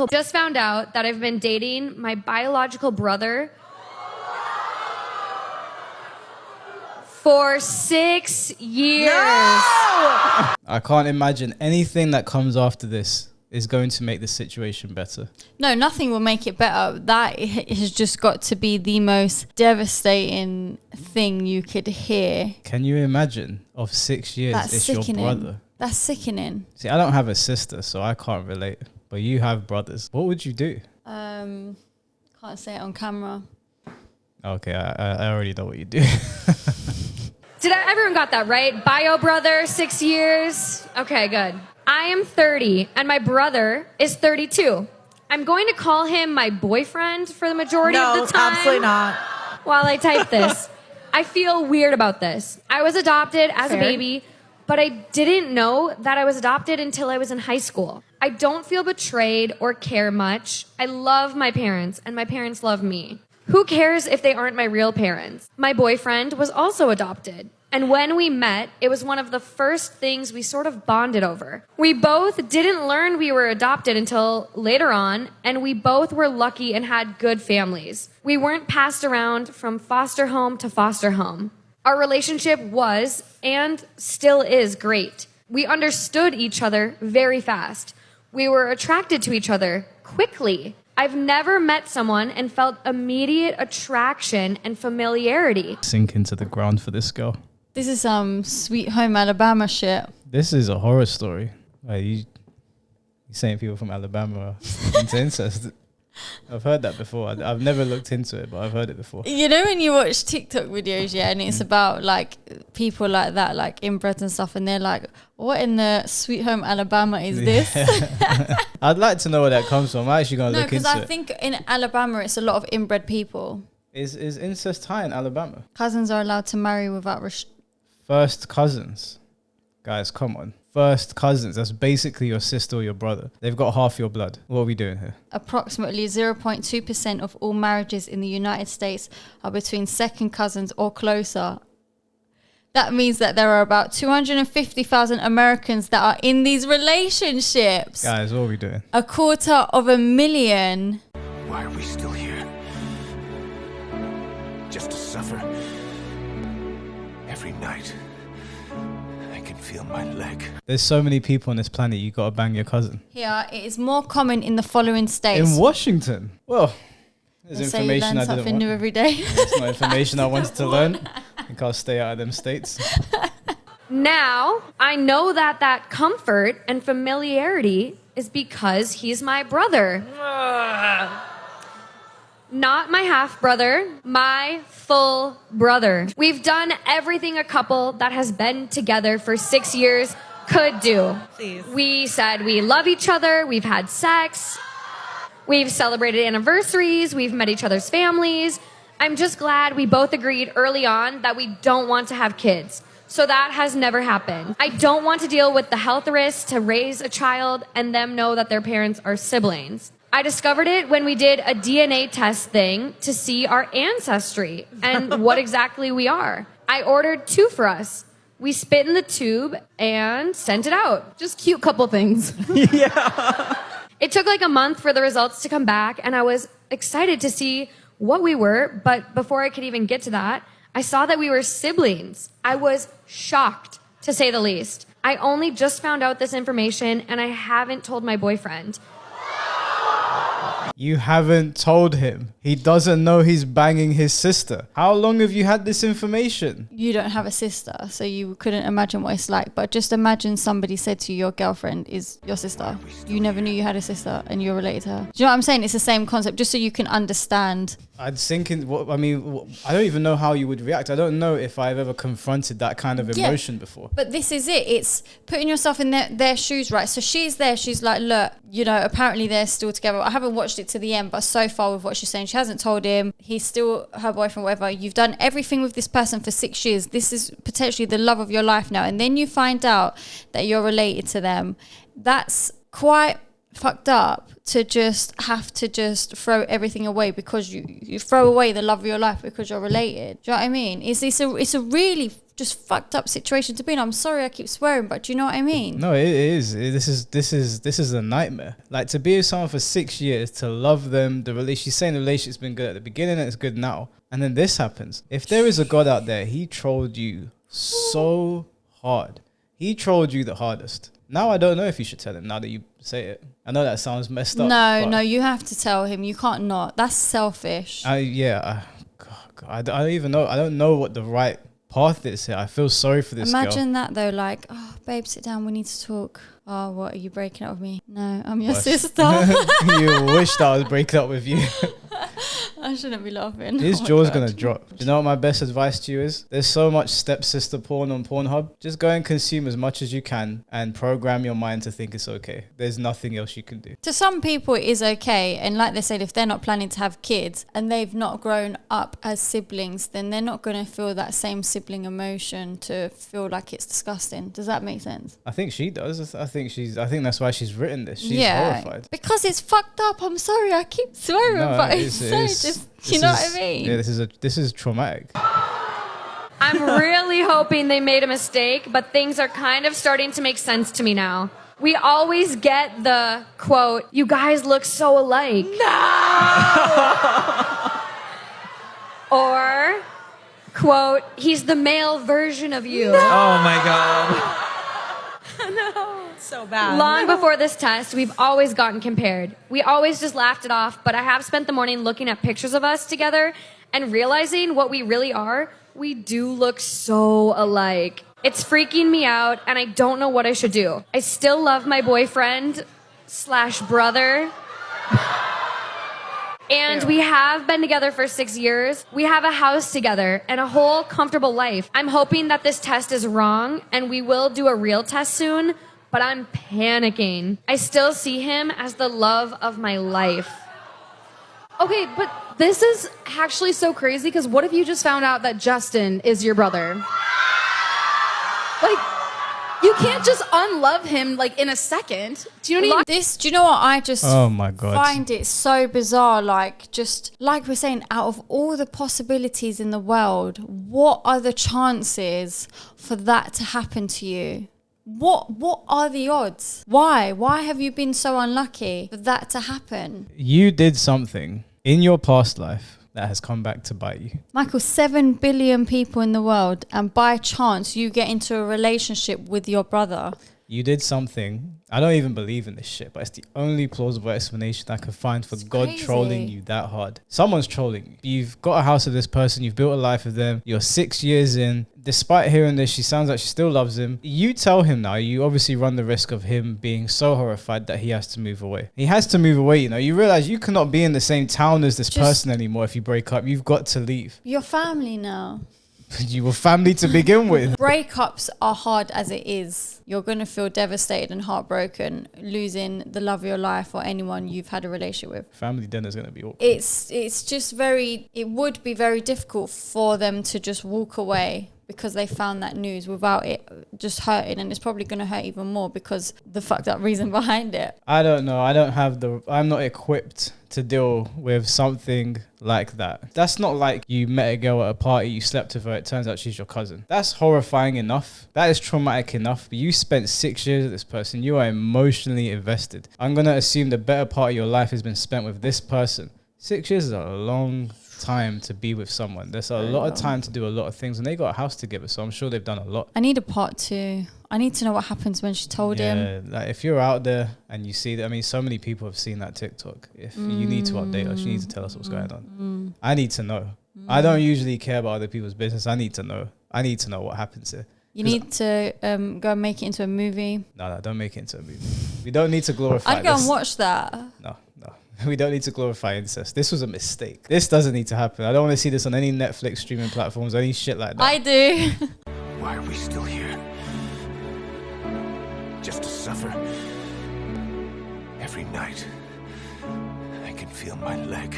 biological. Just found out that I've been dating my biological brother for 6 years. No! I can't imagine anything that comes after this is going to make the situation better. No, nothing will make it better. That has just got to be the most devastating thing you could hear. Can you imagine? Of 6 years, That's it's sickening. your brother. That's sickening. See, I don't have a sister, so I can't relate. But you have brothers. What would you do? Can't say it on camera. Okay, I already know what you do. Everyone got that right? Bio brother, 6 years. Okay, good. I am 30 and my brother is 32. I'm going to call him my boyfriend for the majority of the time. No, absolutely not. While I type this. I feel weird about this. I was adopted as a baby, but I didn't know that I was adopted until I was in high school. I don't feel betrayed or care much. I love my parents and my parents love me. Who cares if they aren't my real parents? My boyfriend was also adopted. And when we met, it was one of the first things we sort of bonded over. We both didn't learn we were adopted until later on, and we both were lucky and had good families. We weren't passed around from foster home to foster home. Our relationship was, and still is, great. We understood each other very fast. We were attracted to each other quickly. I've never met someone and felt immediate attraction and familiarity. Sink into the ground for this girl. This is some Sweet Home Alabama shit. This is a horror story. Like you saying people from Alabama are into incest. I've heard that before. I've never looked into it, but I've heard it before. You know when you watch TikTok videos, yeah, and it's about like people like that, like inbred and stuff, and they're like, what in the Sweet Home Alabama is this? I'd like to know where that comes from. I'm actually going to No, look into because I it. think in Alabama it's a lot of inbred people. Is incest high in Alabama? Cousins are allowed to marry without First cousins. Guys, come on. First cousins. That's basically your sister or your brother. They've got half your blood. What are we doing here? Approximately 0.2% of all marriages in the United States are between second cousins or closer. That means that there are about 250,000 Americans that are in these relationships. Guys, what are we doing? 250,000. Why are we still here? Just to suffer? Every night, I can feel my leg. There's so many people on this planet, you got to bang your cousin. Here, it is more common in the following states. In Washington? Well, there's They say you information learn I didn't something want. new every day. It's not information I wanted to learn. I think I'll stay out of them states. Now, I know that comfort and familiarity is because he's my brother. Not my half-brother, my full brother. We've done everything a couple that has been together for 6 years could do. Please. We said we love each other, we've had sex, we've celebrated anniversaries, we've met each other's families. I'm just glad we both agreed early on that we don't want to have kids. So that has never happened. I don't want to deal with the health risks to raise a child and them know that their parents are siblings. I discovered it when we did a DNA test thing to see our ancestry and what exactly we are. I ordered 2 for us. We spit in the tube and sent it out. Just cute couple things. Yeah. It took like a month for the results to come back, and I was excited to see what we were, but before I could even get to that, I saw that we were siblings. I was shocked, to say the least. I only just found out this information, and I haven't told my boyfriend. You haven't told him. He doesn't know he's banging his sister. How long have you had this information? You don't have a sister, so you couldn't imagine what it's like. But just imagine somebody said to you, your girlfriend is your sister. You never knew you had a sister and you're related to her. Do you know what I'm saying? It's the same concept, just so you can understand. I'd think in I don't even know how you would react. I don't know if I've ever confronted that kind of emotion before. But this is it. It's putting yourself in their shoes, right? So she's there. She's like, look, you know, apparently they're still together. I haven't watched it to the end, but so far with what she's saying, she hasn't told him. He's still her boyfriend, whatever. You've done everything with this person for 6 years. This is potentially the love of your life now. And then you find out that you're related to them. That's quite fucked up to just have to just throw everything away because you throw away the love of your life because you're related. Do you know what I mean? It's a really just fucked up situation to be in. I'm sorry I keep swearing, but do you know what I mean? No, it is. This is a nightmare. Like, to be with someone for 6 years, to love them, she's saying the relationship's been good at the beginning and it's good now. And then this happens. If there is a God out there, he trolled you so hard. He trolled you the hardest. Now I don't know if you should tell him now that you say it. I know that sounds messed up. No, you have to tell him. You can't not. That's selfish. God, I don't even know. I don't know what the right path is here. I feel sorry for this girl. Imagine that though, like, oh, babe, sit down. We need to talk. Oh, what, are you breaking up with me? No, I'm your sister. You wished I was breaking up with you. I shouldn't be laughing. His Oh my jaw's God. gonna drop. Do you know what my best advice to you is? There's so much stepsister porn on Pornhub. Just go and consume as much as you can and program your mind to think it's okay. There's nothing else you can do. To some people, it is okay. And like they said, if they're not planning to have kids and they've not grown up as siblings, then they're not going to feel that same sibling emotion to feel like it's disgusting. Does that make sense? I think she does. I think that's why she's written this. She's horrified. Because it's fucked up. I'm sorry. I keep swearing, No, but it it's is- so just, this you know is- what I mean? Yeah, this is traumatic. I'm really hoping they made a mistake, but things are kind of starting to make sense to me now. We always get the quote, "You guys look so alike." No! Or quote, "He's the male version of you." Oh my God. So bad. Long before this test, we've always gotten compared. We always just laughed it off, but I have spent the morning looking at pictures of us together and realizing what we really are. We do look so alike. It's freaking me out, and I don't know what I should do. I still love my boyfriend/brother. And we have been together for 6 years. We have a house together and a whole comfortable life. I'm hoping that this test is wrong, and we will do a real test soon, but I'm panicking. I still see him as the love of my life. Okay, but this is actually so crazy because what if you just found out that Justin is your brother? Like, you can't just unlove him like in a second. Do you know what I mean? Do you know what I just Oh my God. find it so bizarre? Like, just like we're saying, out of all the possibilities in the world, what are the chances for that to happen to you? What are the odds? Why have you been so unlucky for that to happen? You did something in your past life that has come back to bite you. Michael, 7 billion people in the world, and by chance you get into a relationship with your brother. You did something. I don't even believe in this shit, but it's the only plausible explanation I can find for God crazy. trolling you that hard. Someone's trolling you. You've got a house with this person. You've built a life with them. You're 6 years in. Despite hearing this, she sounds like she still loves him. You tell him now, you obviously run the risk of him being so horrified that he has to move away. He has to move away, you know. You realize you cannot be in the same town as this person anymore if you break up. You've got to leave. Your family now. You were family to begin with. Breakups are hard as it is. You're going to feel devastated and heartbroken, losing the love of your life or anyone you've had a relationship with. Family dinner's going to be awkward. It's just it would be very difficult for them to just walk away because they found that news without it just hurting, and it's probably going to hurt even more because the fucked up reason behind it. I don't know. I'm not equipped to deal with something like that. That's not like you met a girl at a party, you slept with her, it turns out she's your cousin. That's horrifying enough. That is traumatic enough. But you spent 6 years with this person. You are emotionally invested. I'm going to assume the better part of your life has been spent with this person. 6 years is a long time to be with someone. There's a lot of time to do a lot of things, and they got a house together, so I'm sure they've done a lot. I need a part 2. I need to know what happens when she told him. Yeah, like if you're out there and you see that, I mean, so many people have seen that TikTok. If you need to update us, you need to tell us what's going on. I need to know. I don't usually care about other people's business. I need to know. I need to know what happens here. You need to go and make it into a movie. No, don't make it into a movie. We don't need to glorify I'd go this. and watch that. No. We don't need to glorify incest. This was a mistake. This doesn't need to happen. I don't want to see this on any Netflix streaming platforms, any shit like that. I do. Why are we still here? Just to suffer? Every night, I can feel my leg.